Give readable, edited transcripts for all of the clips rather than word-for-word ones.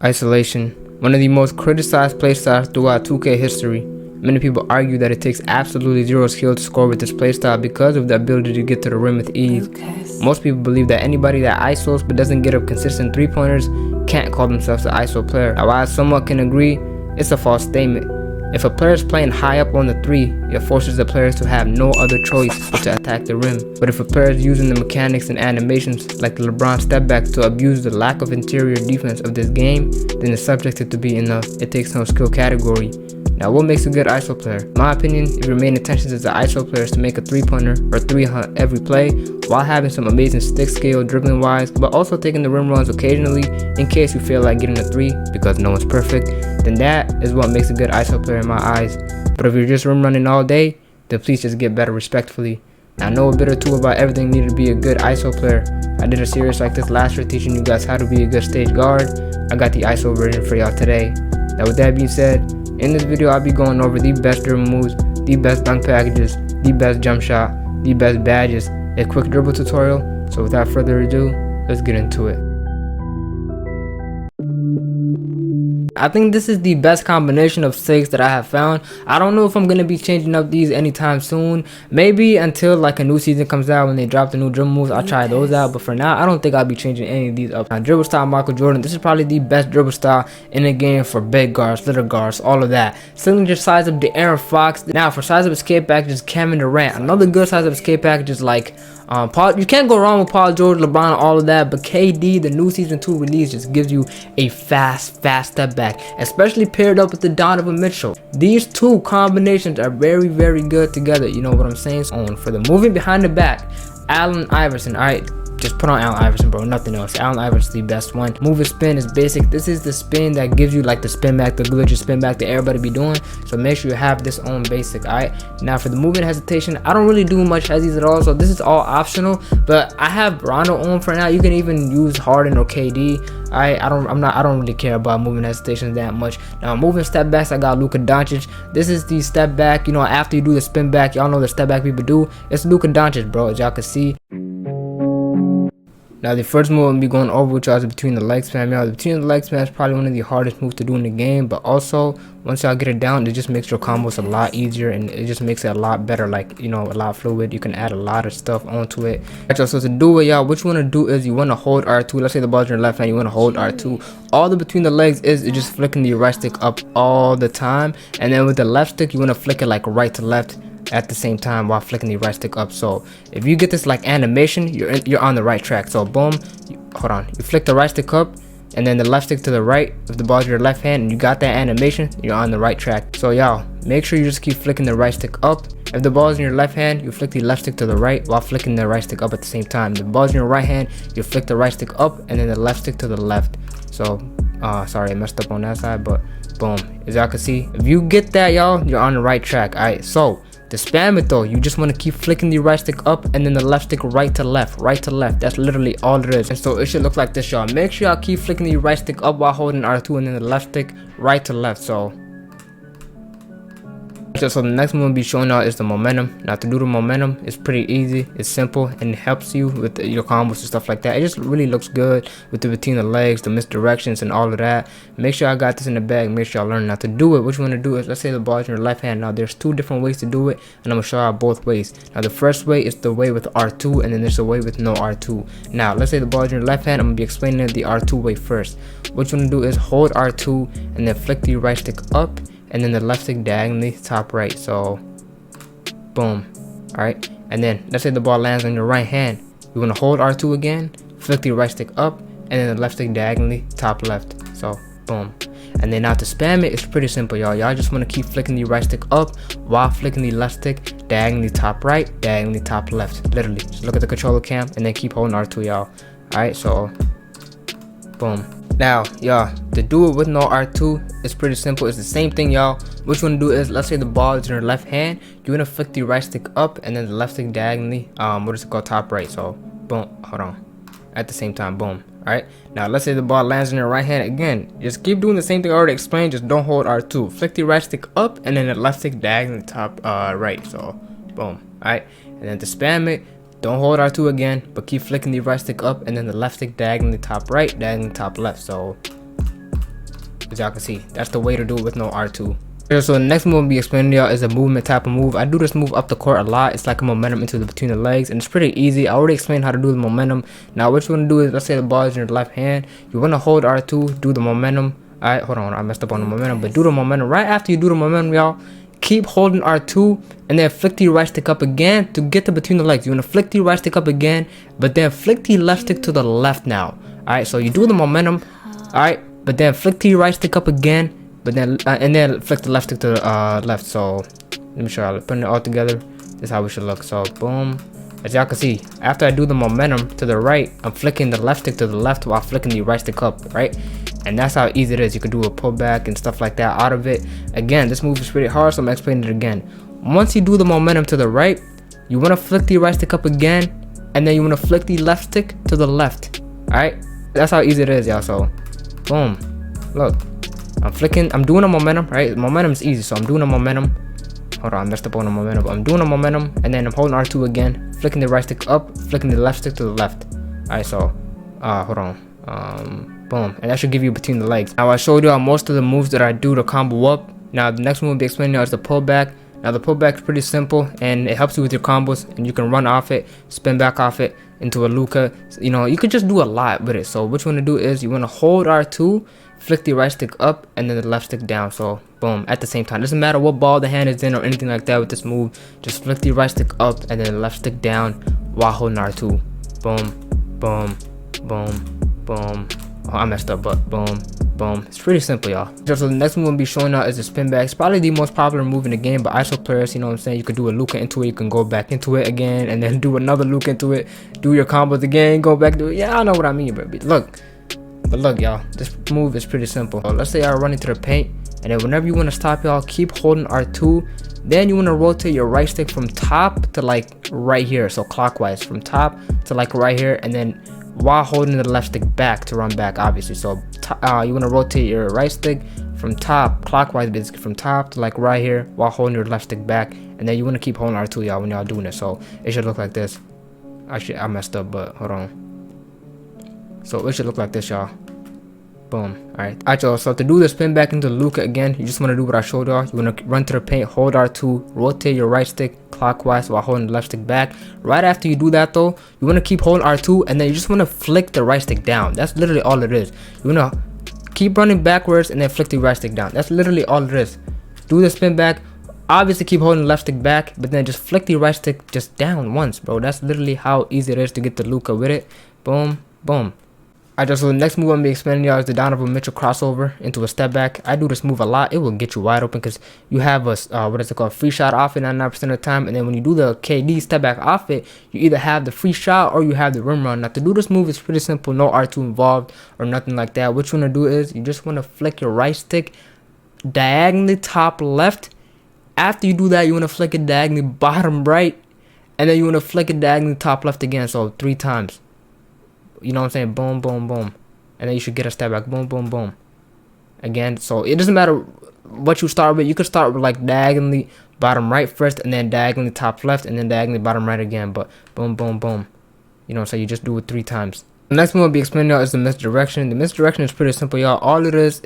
Isolation, one of the most criticized playstyles throughout 2K history. Many people argue that it takes absolutely zero skill to score with this playstyle because of the ability to get to the rim with ease. Most people believe that anybody that isos but doesn't get up consistent 3-pointers can't call themselves an ISO player. Now, while I somewhat can agree, it's a false statement. If a player is playing high up on the 3, it forces the players to have no other choice but to attack the rim. But if a player is using the mechanics and animations like the LeBron step back to abuse the lack of interior defense of this game, then it's subjected to be enough. It takes no skill category. Now, what makes a good ISO player? In my opinion, if your main intention as an ISO player is to make a 3-pointer or 3 on every play, while having some amazing stick skill dribbling wise, but also taking the rim runs occasionally in case you feel like getting a 3 because no one's perfect, then that is what makes a good ISO player in my eyes. But if you're just rim running all day, then please just get better respectfully. I know a bit or two about everything needed to be a good ISO player. I did a series like this last year teaching you guys how to be a good stage guard. I got the ISO version for y'all today. Now, with that being said, in this video, I'll be going over the best dribble moves, the best dunk packages, the best jump shot, the best badges, a quick dribble tutorial. So without further ado, let's get into it. I think this is the best combination of 6 that I have found. I don't know if I'm going to be changing up these anytime soon. Maybe until like a new season comes out when they drop the new dribble moves, I'll try those out. But for now, I don't think I'll be changing any of these up. Now, dribble style Michael Jordan, this is probably the best dribble style in the game for big guards, little guards, all of that. Signature size up the Aaron Fox. Now for size up escape packages, Kevin Durant. Another good size up escape package is like Paul. You can't go wrong with Paul George, LeBron, all of that. But KD, the new season 2 release, just gives you a fast step back, especially paired up with the Donovan Mitchell. These two combinations are very good together. You know what I'm saying? So for the moving behind the back, Allen Iverson. All right, just put on Allen Iverson, bro, nothing else. Allen Iverson's the best one. Move and spin is basic. This is the spin that gives you like the spin back, the glitchy spin back that everybody be doing. So make sure you have this on basic. All right, now for the movement hesitation, I don't really do much hezzies at all, so this is all optional. But I have Rondo on for now. You can even use Harden or KD. I don't really care about moving hesitations that much. Now moving step backs, I got Luka Doncic. This is the step back, you know, after you do the spin back, y'all know the step back people do. It's Luka Doncic, bro, as y'all can see. Now the first move I'm gonna be going over with y'all is between the leg spam. Y'all, the between the leg spam is probably one of the hardest moves to do in the game, but also once y'all get it down, it just makes your combos a lot easier and it just makes it a lot better, like, you know, a lot fluid. You can add a lot of stuff onto it. So to do it, y'all, what you want to do is you want to hold R2. Let's say the ball's in your left hand, you want to hold R2. All the between the legs is just flicking the right stick up all the time, and then with the left stick you want to flick it like right to left at the same time while flicking the right stick up. So if you get this like animation, you're on the right track. So boom, hold on, you flick the right stick up and then the left stick to the right. If the ball's in your left hand and you got that animation, you're on the right track. So y'all, make sure you just keep flicking the right stick up. If the ball's in your left hand, you flick the left stick to the right while flicking the right stick up at the same time. If the ball's in your right hand, you flick the right stick up and then the left stick to the left. So sorry, I messed up on that side, but boom, as y'all can see, if you get that, y'all, you're on the right track. All right, so to spam it though, you just want to keep flicking the right stick up and then the left stick right to left. That's literally all it is. And so it should look like this, y'all. Make sure y'all keep flicking the right stick up while holding R2 and then the left stick right to left. So the next one we'll be showing y'all is the momentum. Now to do the momentum, it's pretty easy, it's simple, and it helps you with your combos and stuff like that. It just really looks good with the between the legs, the misdirections and all of that. Make sure I got this in the bag. Make sure y'all learn. Now to do it, what you want to do is, let's say the ball's in your left hand. Now there's 2 different ways to do it, and I'm gonna show y'all both ways. Now the first way is the way with R2, and then there's a way with no R2. Now let's say the ball's in your left hand. I'm gonna be explaining the R2 way first. What you want to do is hold R2 and then flick the right stick up and then the left stick diagonally top right. So boom. All right, and then let's say the ball lands on your right hand. You want to hold R2 again, flick the right stick up, and then the left stick diagonally top left. So boom. And then now to spam it, it's pretty simple, y'all. Y'all just want to keep flicking the right stick up while flicking the left stick diagonally top right, diagonally top left. Literally just look at the controller cam and then keep holding R2, y'all. All right, so boom. Now, y'all, to do it with no R2, it's pretty simple. It's the same thing, y'all. What you want to do is, let's say the ball is in your left hand. You want to flick the right stick up and then the left stick diagonally, what is it called, top right. So, boom, hold on. At the same time, boom. All right. Now, let's say the ball lands in your right hand. Again, just keep doing the same thing I already explained. Just don't hold R2. Flick the right stick up and then the left stick diagonally top right. So, boom. All right. And then to spam it, don't hold R2 again, but keep flicking the right stick up and then the left stick diagonally top right, diagonally top left. So as y'all can see. That's the way to do it with no R2. So the next move I'll be explaining to y'all is a movement type of move. I do this move up the court a lot. It's like a momentum between the legs, and it's pretty easy. I already explained how to do the momentum. Now what you want to do is, let's say the ball is in your left hand, you want to hold R2, do the momentum. Alright, hold on, I messed up on the momentum, but do the momentum. Right after you do the momentum, y'all, keep holding R2 and then flick the right stick up again to get to between the legs. You want to flick the right stick up again, but then flick the left stick to the left now. Alright, so you do the momentum, alright, but then flick the right stick up again, but then and then flick the left stick to the left. So let me show you, putting it all together, this is how we should look. So boom, as y'all can see, after I do the momentum to the right, I'm flicking the left stick to the left while flicking the right stick up, right? And that's how easy it is. You can do a pullback and stuff like that out of it. Again, this move is pretty hard, so I'm explaining it again. Once you do the momentum to the right, you want to flick the right stick up again, and then you want to flick the left stick to the left. Alright, that's how easy it is, y'all. So boom, look, I'm doing a momentum, right? Momentum is easy, so I'm doing a momentum. Hold on, I messed up on the momentum. I'm doing a momentum, and then I'm holding R2 again, flicking the right stick up, flicking the left stick to the left. Alright, so hold on, boom, and that should give you between the legs. Now I showed y'all most of the moves that I do to combo up. Now the next move I'll be explaining y'all is the pullback. Now the pullback is pretty simple, and it helps you with your combos, and you can run off it, spin back off it into a Luka. You know, you could just do a lot with it. So what you want to do is you want to hold R2, flick the right stick up, and then the left stick down. So boom, at the same time. Doesn't matter what ball the hand is in or anything like that with this move. Just flick the right stick up and then the left stick down while holding R2. Boom, boom, boom, boom. Oh, I messed up, but boom, boom. It's pretty simple, y'all. So the next move I'm gonna be showing y'all is the spin back. It's probably the most popular move in the game, but ISO players, you know what I'm saying, you could do a Luka into it, you can go back into it again, and then do another Luka into it, do your combos again, go back to it. Yeah, I know what I mean, but look, y'all, this move is pretty simple. So let's say I run into the paint, and then whenever you want to stop, y'all, keep holding R2. Then you want to rotate your right stick from top to like right here, so clockwise from top to like right here, and then while holding the left stick back to run back, obviously. So you want to rotate your right stick from top clockwise, basically from top to like right here, while holding your left stick back, and then you want to keep holding R2, y'all, when y'all doing it. So it should look like this. Actually, I messed up, but hold on. So it should look like this, y'all. Boom. Alright, y'all. So to do the spin back into Luka again, you just want to do what I showed y'all. You want to run to the paint, hold R2, rotate your right stick clockwise while holding the left stick back. Right after you do that, though, you want to keep holding R2, and then you just want to flick the right stick down. That's literally all it is. You want to keep running backwards and then flick the right stick down. That's literally all it is. Do the spin back. Obviously, keep holding the left stick back, but then just flick the right stick just down once, bro. That's literally how easy it is to get the Luka with it. Boom, boom. Alright, so the next move I'm going to be explaining y'all is the Donovan Mitchell crossover into a step back. I do this move a lot. It will get you wide open because you have a, what is it called, free shot off it 99% of the time. And then when you do the KD step back off it, you either have the free shot or you have the rim run. Now to do this move is pretty simple. No R2 involved or nothing like that. What you want to do is you just want to flick your right stick diagonally top left. After you do that, you want to flick it diagonally bottom right. And then you want to flick it diagonally top left again. So 3 times. You know what I'm saying? Boom, boom, boom. And then you should get a step back. Boom, boom, boom. Again, so it doesn't matter what you start with. You could start with like diagonally bottom right first, and then diagonally top left, and then diagonally bottom right again. But boom, boom, boom. You know, so you just do it 3 times. The next one I'll be explaining y'all is the misdirection. The misdirection is pretty simple, y'all. All it is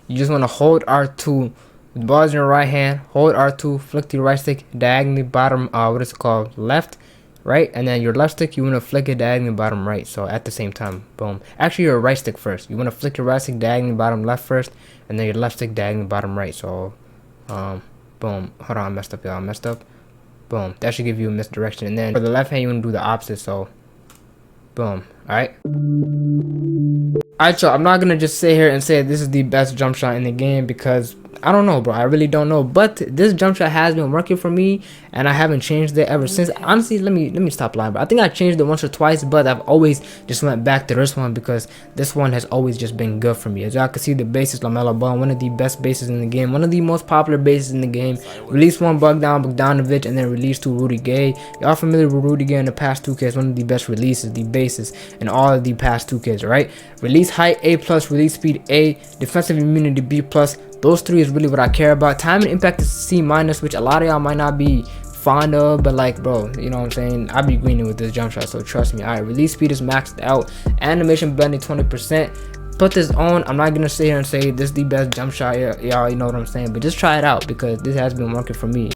you just want to hold R2. The ball is in your right hand. Hold R2. Flick the right stick diagonally bottom, what is it called? Left. Right, and then your left stick, you want to flick it diagonally bottom right. So at the same time, boom. Actually, your right stick first. You want to flick your right stick diagonally bottom left first, and then your left stick diagonally bottom right. So, boom. Hold on, I messed up, y'all. I messed up. Boom. That should give you a misdirection. And then for the left hand, you want to do the opposite. So, boom. All right. Alright, y'all. I'm not gonna just sit here and say this is the best jump shot in the game because I don't know, bro. I really don't know. But this jump shot has been working for me, and I haven't changed it ever since. Honestly, let me stop lying, bro. I think I changed it once or twice, but I've always just went back to this one because this one has always just been good for me. As y'all can see, the base is LaMelo Ball, one of the best bases in the game, one of the most popular bases in the game. Release 1 Bogdanovich, and then release 2 Rudy Gay. Y'all familiar with Rudy Gay in the past 2Ks? One of the best releases, the bases in all of the past 2Ks, right? Release height A+, release speed A, defensive immunity B+. Those 3 is really what I care about. Time and impact is C-, which a lot of y'all might not be fond of, but like, bro, you know what I'm saying? I be greening with this jump shot, so trust me. Alright, release speed is maxed out. Animation blending 20%. put this on. I'm not gonna sit here and say this is the best jump shot, y'all, you know what I'm saying, but just try it out because this has been working for me.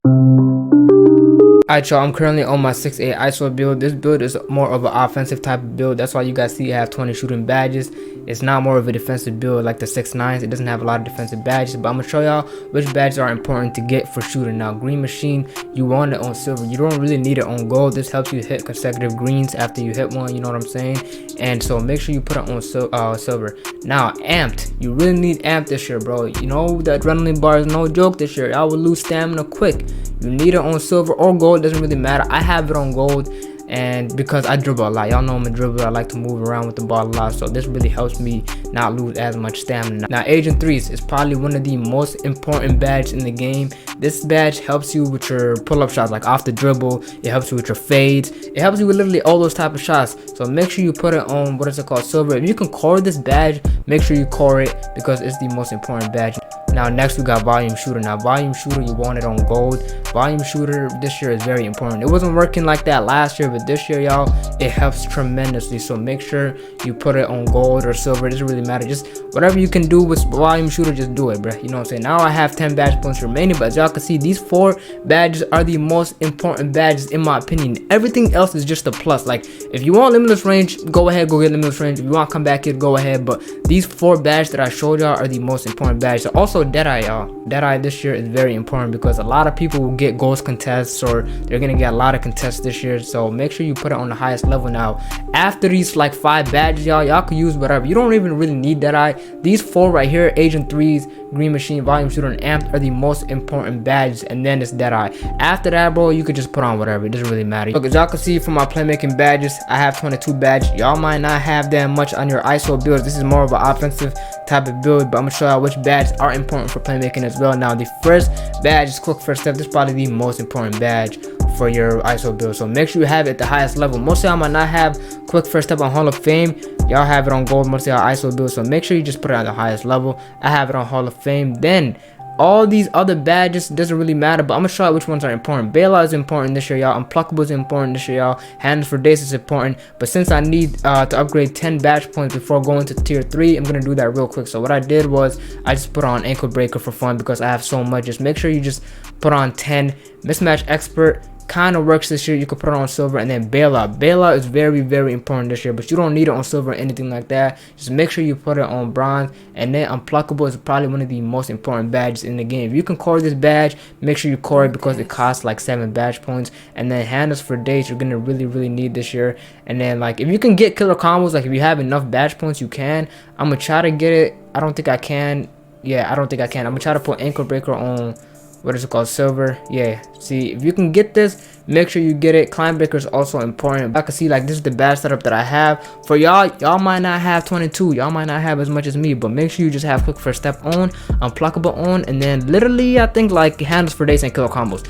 Alright y'all, I'm currently on my 6'8 ISO build. This build is more of an offensive type of build. That's why you guys see I have 20 shooting badges. It's not more of a defensive build like the 6'9s. It doesn't have a lot of defensive badges, but I'm gonna show y'all which badges are important to get for shooting. Now, green machine, you want it on silver. You don't really need it on gold. This helps you hit consecutive greens after you hit one, you know what I'm saying? And so make sure you put it on silver. Now, amped, you really need amped this year, bro. You know the adrenaline bar is no joke this year. Y'all will lose stamina quick. You need it on silver or gold, doesn't really matter. I have it on gold, and because I dribble a lot, y'all know I'm a dribbler. I like to move around with the ball a lot, so this really helps me not lose as much stamina. Now, Agent 3s is probably one of the most important badges in the game. This badge helps you with your pull-up shots, like off the dribble. It helps you with your fades. It helps you with literally all those type of shots. So make sure you put it on, what is it called, silver. If you can core this badge, make sure you core it because it's the most important badge. Now next we got volume shooter. Now volume shooter, you want it on gold. Volume shooter this year is very important. It wasn't working like that last year, but this year, y'all, it helps tremendously. So make sure you put it on gold or silver. It doesn't really matter. Just whatever you can do with volume shooter, just do it, bro. You know what I'm saying? Now I have 10 badge points remaining, but as y'all can see, these 4 badges are the most important badges in my opinion. Everything else is just a plus. Like if you want limitless range, go ahead, go get limitless range. If you want to come back here, go ahead. But these 4 badges that I showed y'all are the most important badges. So also Deadeye, y'all. Deadeye this year is very important because a lot of people will get ghost contests, or they're gonna get a lot of contests this year. So make sure you put it on the highest level. Now after these like 5 badges, y'all can use whatever. You don't even really need Deadeye. These 4 right here, Agent 3s, green machine, volume shooter, and amped, are the most important badges, and then it's Deadeye. After that, bro, you could just put on whatever. It doesn't really matter. Look, as y'all can see from my playmaking badges, I have 22 badges. Y'all might not have that much on your ISO builds. This is more of an offensive type of build, but I'm gonna show y'all which badges are important for playmaking as well. Now the first badge is quick first step. This is probably the most important badge for your ISO build, so make sure you have it at the highest level. Most of y'all might not have quick first step on Hall of Fame. Y'all have it on gold, most of y'all ISO build, so make sure you just put it at the highest level. I have it on Hall of Fame. Then all these other badges doesn't really matter, but I'm gonna show you which ones are important. Bailout is important this year, y'all. Unpluckable is important this year, y'all. Handles for days is important, but since I need to upgrade 10 badge points before going to tier 3, I'm gonna do that real quick. So what I did was I just put on ankle breaker for fun because I have so much. Just make sure you just put on 10. Mismatch expert kind of works this year. You could put it on silver. And then bailout is very, very important this year, but you don't need it on silver or anything like that. Just make sure you put it on bronze. And then unpluckable is probably one of the most important badges in the game. If you can core this badge, make sure you core it because it costs like 7 badge points. And then handles for days, you're gonna really need this year. And then like if you can get killer combos, like if you have enough badge points, you can. I'm gonna try to get it. I don't think I can. Yeah, I don't think I can. I'm gonna try to put ankle breaker on, what is it called, silver. Yeah, see, if you can get this, make sure you get it. Climb breaker is also important. I can see like this is the badge setup that I have for y'all. Y'all might not have 22, y'all might not have as much as me, but make sure you just have quick first step on, unpluckable on, and then literally I think like handles for days and killer combos.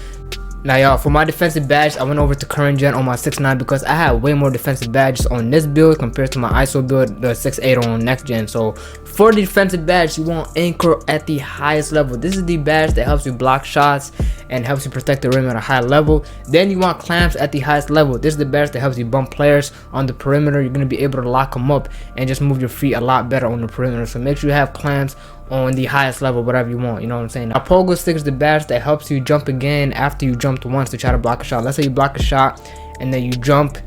Now y'all, for my defensive badge, I went over to current gen on my 6'9 because I have way more defensive badges on this build compared to my ISO build, the 6'8 on next gen. So for the defensive badge, you want anchor at the highest level. This is the badge that helps you block shots and helps you protect the rim at a high level. Then you want clamps at the highest level. This is the badge that helps you bump players on the perimeter. You're going to be able to lock them up and just move your feet a lot better on the perimeter. So make sure you have clamps on the highest level, whatever you want, you know what I'm saying. A pogo stick is the badge that helps you jump again after you jumped once to try to block a shot. Let's say you block a shot and then you jump,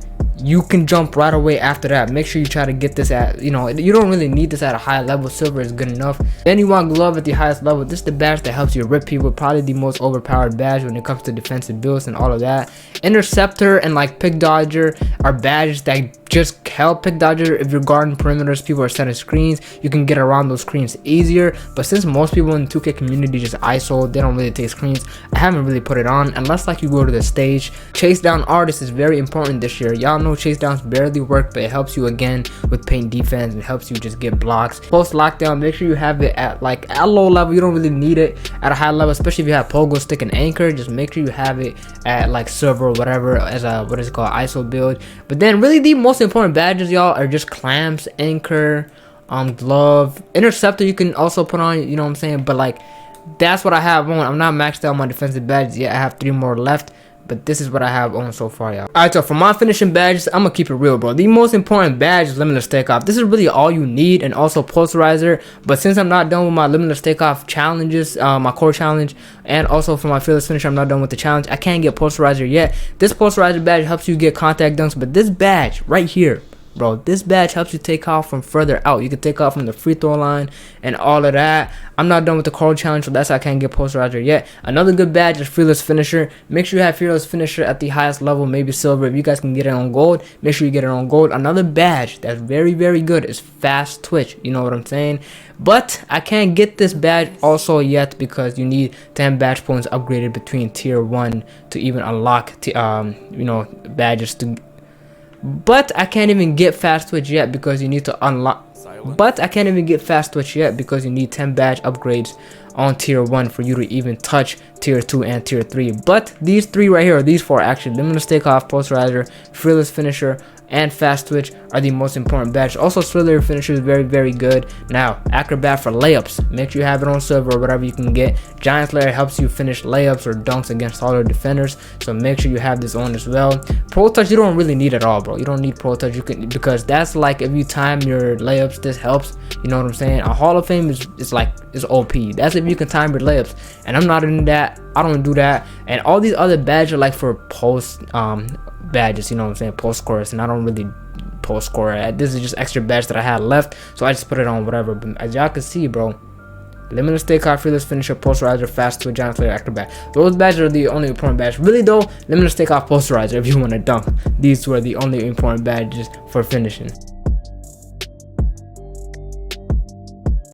you can jump right away after that. Make sure you try to get this at, you know, you don't really need this at a high level. Silver is good enough. Then you want glove at the highest level. This is the badge that helps you rip people. Probably the most overpowered badge when it comes to defensive builds and all of that. Interceptor and like pick dodger are badges that just help pick dodger. If you're guarding perimeters, people are setting screens, you can get around those screens easier. But since most people in the 2K community just ISO, they don't really take screens, I haven't really put it on unless like you go to the stage. Chase down artist is very important this year. Y'all know chase downs barely work, but it helps you again with paint defense. It helps you just get blocks. Post lockdown, make sure you have it at like at low level. You don't really need it at a high level, especially if you have pogo stick and anchor. Just make sure you have it at like silver or whatever as a, what is it called, ISO build. But then really the most important badges, y'all, are just clamps, anchor, glove, interceptor. You can also put on, you know what I'm saying, but like that's what I have on. I'm not maxed out my defensive badges yet. I have 3 more left, but this is what I have on so far, y'all. Alright, so for my finishing badges, I'm gonna keep it real, bro. The most important badge is Limitless Takeoff. This is really all you need, and also Posterizer. But since I'm not done with my Limitless Takeoff challenges, my core challenge, and also for my Fearless Finisher, I'm not done with the challenge, I can't get Posterizer yet. This Posterizer badge helps you get contact dunks, but this badge right here, bro, this badge helps you take off from further out. You can take off from the free throw line and all of that. I'm not done with the core challenge, so that's why I can't get Posterizer yet. Another good badge is Fearless Finisher. Make sure you have Fearless Finisher at the highest level, maybe silver. If you guys can get it on gold, make sure you get it on gold. Another badge that's very, very good is Fast Twitch. You know what I'm saying? But I can't get this badge also yet because you need 10 badge points upgraded between tier 1 to even unlock badges to. But I can't even get Fast Twitch yet because you need to unlock. But I can't even get Fast Twitch yet because you need 10 badge upgrades on tier 1 for you to even touch tier 2 and tier 3. But these 3 right here, or these 4 actually, Limitless Takeoff, Posterizer, Fearless Finisher, and Fast Twitch are the most important badges. Also, Slither Finisher is very, very good. Now, Acrobat for layups. Make sure you have it on silver or whatever you can get. Giant Slayer helps you finish layups or dunks against taller defenders, so make sure you have this on as well. Pro Touch, you don't really need it all, bro. You don't need Pro Touch. You can, because that's like if you time your layups, this helps. You know what I'm saying? A Hall of Fame is OP. That's if you can time your layups, and I'm not into that. I don't do that. And all these other badges are like for post badges, you know what I'm saying, post scorers, and I don't really post score. This is just extra badge that I had left, so I just put it on whatever. But as y'all can see, bro, Limitless Takeoff, Fearless Finisher, Posterizer, Fast Twitch, Giant Slayer, Acrobat. Those badges are the only important badges. Really though, Limitless Takeoff, Posterizer if you want to dunk. These two are the only important badges for finishing.